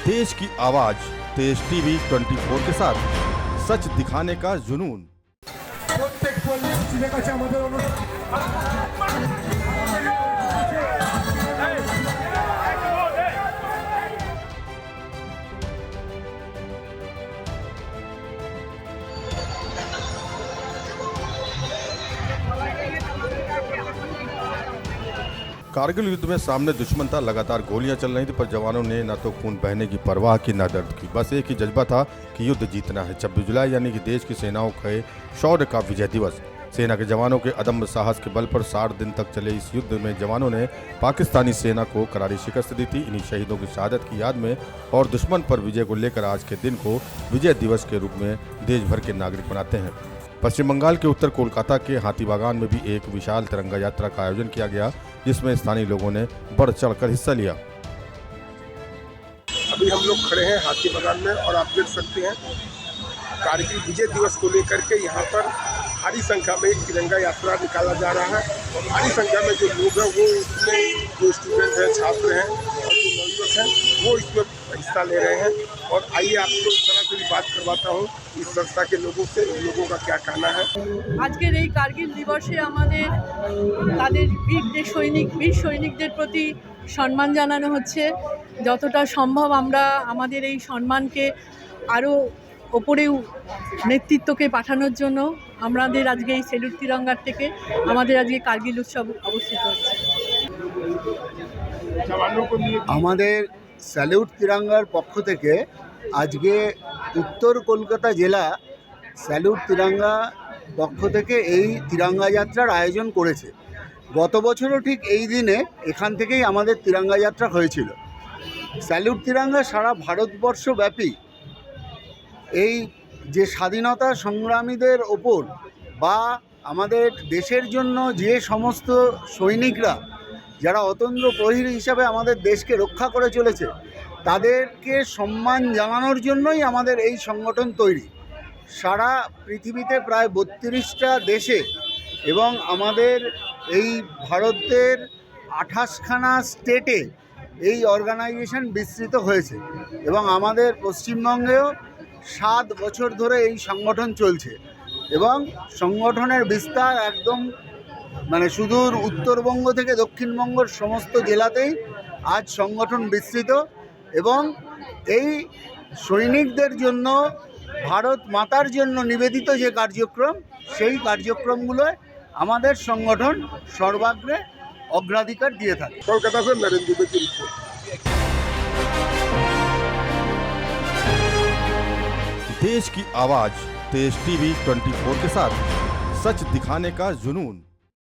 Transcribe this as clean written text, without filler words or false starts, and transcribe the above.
देश की आवाज तेज टीवी 24 के साथ सच दिखाने का जुनून। প্রত্যেক পল্লীর কাছে আমাদের कारगिल युद्ध में सामने दुश्मन था, लगातार गोलियां चल रही थी, पर जवानों ने न तो खून बहने की परवाह की न दर्द की। बस एक ही जज्बा था कि युद्ध जीतना है। 26 जुलाई यानी कि देश की सेनाओं के शौर्य का विजय दिवस। सेना के जवानों के अदम्य साहस के बल पर 60 दिन तक चले इस युद्ध में जवानों ने पाकिस्तानी सेना को करारी शिकस्त दी थी। इन्हीं शहीदों की शहादत की याद में और दुश्मन पर विजय को लेकर आज के दिन को विजय दिवस के रूप में देश भर के नागरिक मनाते हैं। पश्चिम बंगाल के उत्तर कोलकाता के हाथीबागान में भी एक विशाल तिरंगा यात्रा का आयोजन किया गया, जिसमें स्थानीय लोगों ने बढ़ चढ़कर हिस्सा लिया। अभी हम लोग खड़े हैं हाथीबागान में और आप देख सकते हैं कारगिल विजय दिवस को लेकर के यहाँ पर भारी संख्या में एक तिरंगा यात्रा निकाला जा रहा है और भारी संख्या में जो लोग हैं वो इसमें जो स्टूडेंट हैं, छात्र हैं और जो नौयुवक हैं वो इसमें हिस्सा ले रहे हैं। और आइए आपको इस तरह से भी बात करवाता हूँ इस संस्था के लोगों से, इन लोगों का क्या कहना है। আজকের এই কার্গিল দিবসে আমাদের তাদের বীর সৈনিকদের প্রতি সম্মান জানানো হচ্ছে। যতটা সম্ভব আমরা আমাদের এই সম্মানকে আরও ওপরে নেতৃত্বকে পাঠানোর জন্য আমাদের আজকে এই সেলুট তিরঙ্গার থেকে আমাদের আজকে কার্গিল উৎসব অবস্থিত হচ্ছে। আমাদের স্যালিউট তিরঙ্গার পক্ষ থেকে আজকে উত্তর কলকাতা জেলা স্যালিউট তিরঙ্গা পক্ষ থেকে এই তিরঙ্গা যাত্রার আয়োজন করেছে। গত বছরও ঠিক এই দিনে এখান থেকেই আমাদের তিরঙ্গা যাত্রা হয়েছিল। স্যালিউট তিরঙ্গা সারা ভারতবর্ষব্যাপী এই যে স্বাধীনতা সংগ্রামীদের ওপর বা আমাদের দেশের জন্য যে সমস্ত সৈনিকরা যারা অতন্দ্র প্রহরী হিসাবে আমাদের দেশকে রক্ষা করে চলেছে তাদেরকে সম্মান জানানোর জন্যই আমাদের এই সংগঠন তৈরি। সারা পৃথিবীতে প্রায় 32টা দেশে এবং আমাদের এই ভারতের 28খানা স্টেটে এই অর্গানাইজেশন বিস্তৃত হয়েছে এবং আমাদের পশ্চিমবঙ্গেও 7 বছর ধরে এই সংগঠন চলছে এবং সংগঠনের বিস্তার একদম সুদূর উত্তরবঙ্গ থেকে দক্ষিণবঙ্গের সমস্ত জেলাতেই আজ সংগঠন বিস্তৃত এবং এই সৈনিকদের জন্য ভারত মাতার জন্য নিবেদিত যে কার্যক্রম সেই কার্যক্রমগুলোয় আমাদের সংগঠন সর্বাগ্রে অগ্রাধিকার দিয়ে থাকে। কলকাতা से नरेंद्र दुबे की रिपोर्ट। देश की आवाज तेज टीवी 24 के साथ सच दिखाने का जुनून।